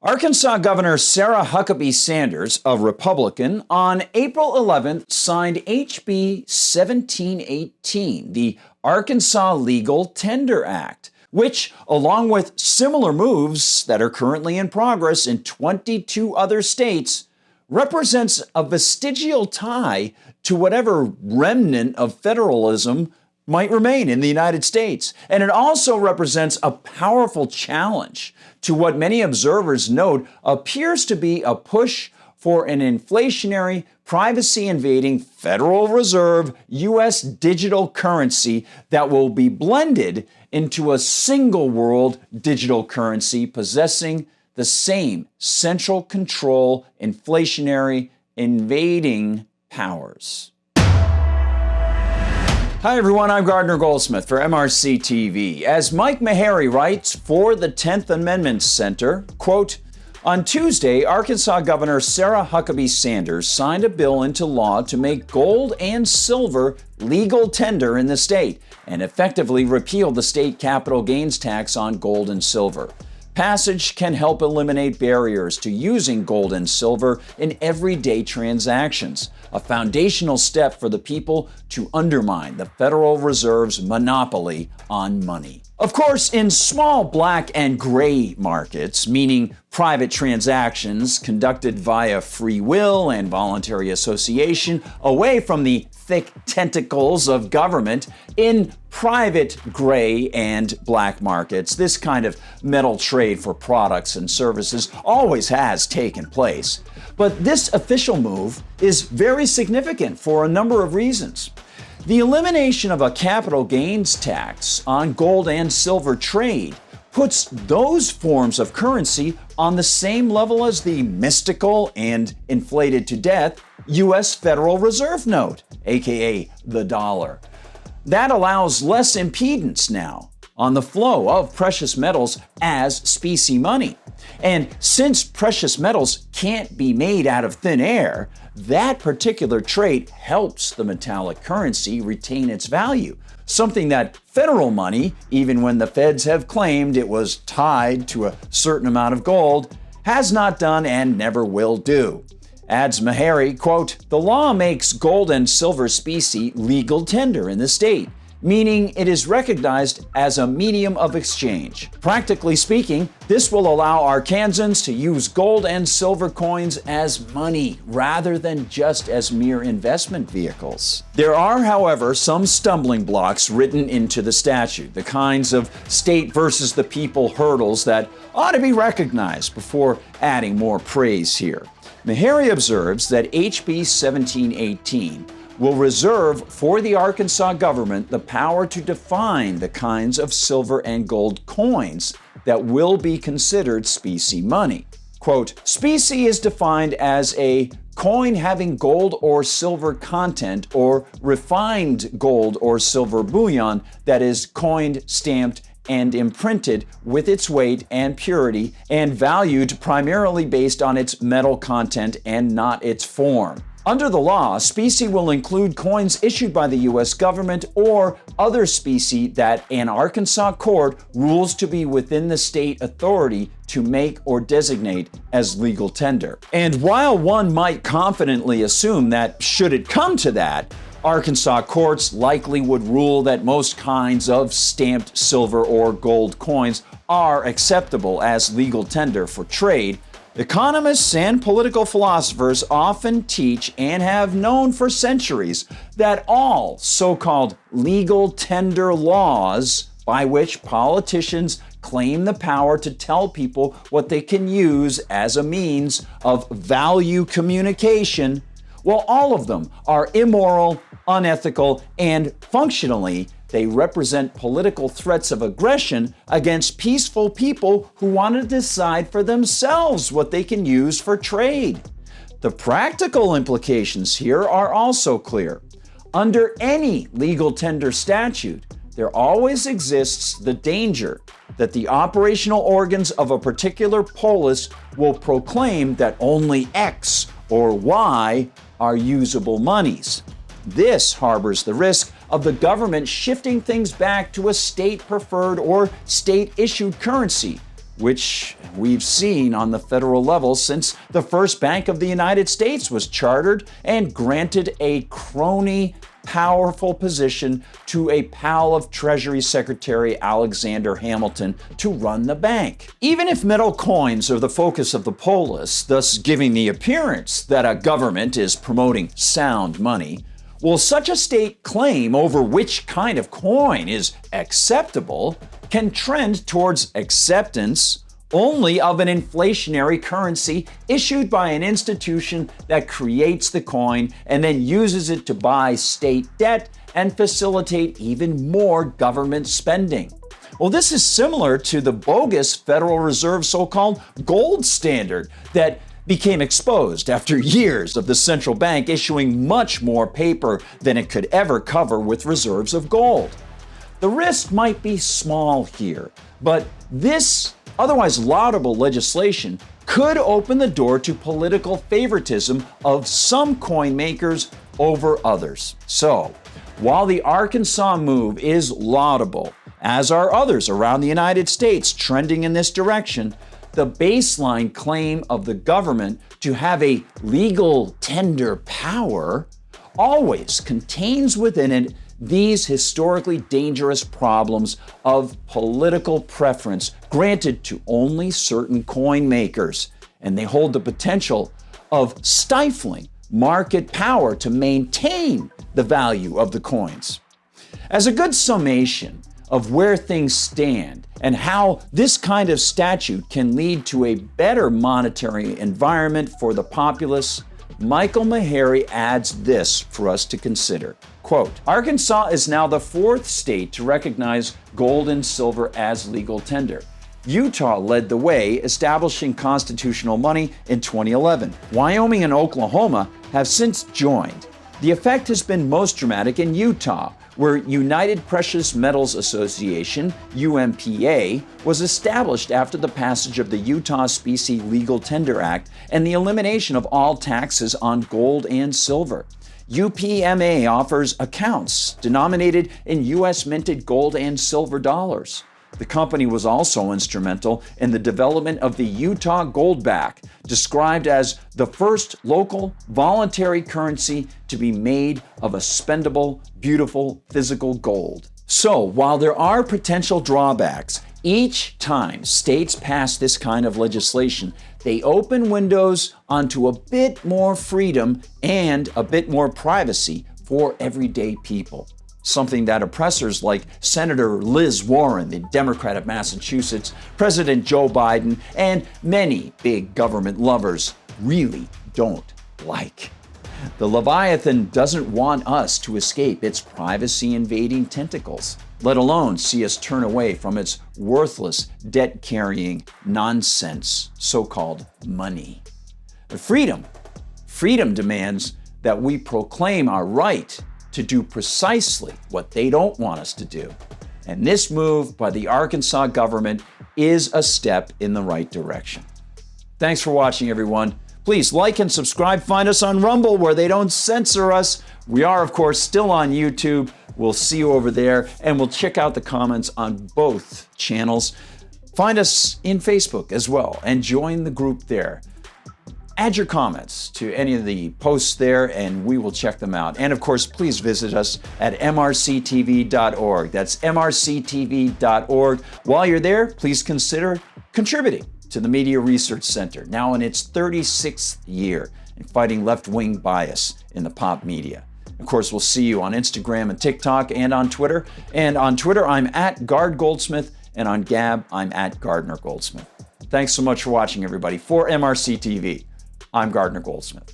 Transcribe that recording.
Arkansas Governor Sarah Huckabee Sanders, a Republican, on April 11th signed HB 1718, the Arkansas Legal Tender Act, which, along with similar moves that are currently in progress in 22 other states, represents a vestigial tie to whatever remnant of federalism might remain in the United States. And it also represents a powerful challenge to what many observers note appears to be a push for an inflationary, privacy-invading Federal Reserve U.S. digital currency that will be blended into a single world digital currency possessing the same central control, inflationary, invading powers. Hi everyone, I'm Gardner Goldsmith for MRC-TV. As Mike Meharry writes for the 10th Amendment Center, quote, on Tuesday, Arkansas Governor Sarah Huckabee Sanders signed a bill into law to make gold and silver legal tender in the state and effectively repeal the state capital gains tax on gold and silver. Passage can help eliminate barriers to using gold and silver in everyday transactions, a foundational step for the people to undermine the Federal Reserve's monopoly on money. Of course, in small black and gray markets, meaning private transactions conducted via free will and voluntary association away from the thick tentacles of government, in private gray and black markets, this kind of metal trade for products and services always has taken place. But this official move is very significant for a number of reasons. The elimination of a capital gains tax on gold and silver trade puts those forms of currency on the same level as the mystical and inflated to death U.S. Federal Reserve note, aka the dollar. That allows less impedance now on the flow of precious metals as specie money. And since precious metals can't be made out of thin air, that particular trait helps the metallic currency retain its value, something that federal money, even when the feds have claimed it was tied to a certain amount of gold, has not done and never will do. Adds Meharry, quote, the law makes gold and silver specie legal tender in the state, meaning it is recognized as a medium of exchange. Practically speaking, this will allow Arkansans to use gold and silver coins as money rather than just as mere investment vehicles. There are, however, some stumbling blocks written into the statute, the kinds of state versus the people hurdles that ought to be recognized before adding more praise here. Meharry observes that HB 1718 will reserve for the Arkansas government the power to define the kinds of silver and gold coins that will be considered specie money. Quote, specie is defined as a coin having gold or silver content or refined gold or silver bullion that is coined, stamped, and imprinted with its weight and purity and valued primarily based on its metal content and not its form. Under the law, specie will include coins issued by the U.S. government or other specie that an Arkansas court rules to be within the state authority to make or designate as legal tender. And while one might confidently assume that, should it come to that, Arkansas courts likely would rule that most kinds of stamped silver or gold coins are acceptable as legal tender for trade, economists and political philosophers often teach and have known for centuries that all so-called legal tender laws by which politicians claim the power to tell people what they can use as a means of value communication, well, all of them are immoral, unethical, and functionally, they represent political threats of aggression against peaceful people who want to decide for themselves what they can use for trade. The practical implications here are also clear. Under any legal tender statute, there always exists the danger that the operational organs of a particular polis will proclaim that only X or Y are usable monies. This harbors the risk of the government shifting things back to a state-preferred or state-issued currency, which we've seen on the federal level since the first Bank of the United States was chartered and granted a crony powerful position to a pal of Treasury Secretary Alexander Hamilton to run the bank. Even if metal coins are the focus of the polis, thus giving the appearance that a government is promoting sound money, will such a state claim over which kind of coin is acceptable can trend towards acceptance only of an inflationary currency issued by an institution that creates the coin and then uses it to buy state debt and facilitate even more government spending. Well, this is similar to the bogus Federal Reserve so-called gold standard that became exposed after years of the central bank issuing much more paper than it could ever cover with reserves of gold. The risk might be small here, but this otherwise laudable legislation could open the door to political favoritism of some coin makers over others. So, while the Arkansas move is laudable, as are others around the United States trending in this direction, the baseline claim of the government to have a legal tender power always contains within it these historically dangerous problems of political preference granted to only certain coin makers, and they hold the potential of stifling market power to maintain the value of the coins. As a good summation of where things stand and how this kind of statute can lead to a better monetary environment for the populace, Michael Meharry adds this for us to consider. Quote, Arkansas is now the fourth state to recognize gold and silver as legal tender. Utah led the way, establishing constitutional money in 2011. Wyoming and Oklahoma have since joined. The effect has been most dramatic in Utah, where United Precious Metals Association, UMPA, was established after the passage of the Utah Specie Legal Tender Act and the elimination of all taxes on gold and silver. UPMA offers accounts denominated in U.S. minted gold and silver dollars. The company was also instrumental in the development of the Utah Goldback, described as the first local voluntary currency to be made of a spendable, beautiful physical gold. So, while there are potential drawbacks, each time states pass this kind of legislation, they open windows onto a bit more freedom and a bit more privacy for everyday people. Something that oppressors like Senator Liz Warren, the Democrat of Massachusetts, President Joe Biden, and many big government lovers really don't like. The Leviathan doesn't want us to escape its privacy-invading tentacles, let alone see us turn away from its worthless, debt-carrying nonsense, so-called money. Freedom demands that we proclaim our right to do precisely what they don't want us to do. And this move by the Arkansas government is a step in the right direction. Thanks for watching, everyone. Please like and subscribe. Find us on Rumble, where they don't censor us. We are, of course, still on YouTube. We'll see you over there, and we'll check out the comments on both channels. Find us in Facebook as well, and join the group there. Add your comments to any of the posts there, and we will check them out. And of course, please visit us at MRCTV.org. That's MRCTV.org. While you're there, please consider contributing to the Media Research Center, now in its 36th year, in fighting left-wing bias in the pop media. Of course, we'll see you on Instagram and TikTok and on Twitter. And on Twitter, I'm at Gard Goldsmith, and on Gab, I'm at Gardner Goldsmith. Thanks so much for watching, everybody. For MRC TV, I'm Gardner Goldsmith.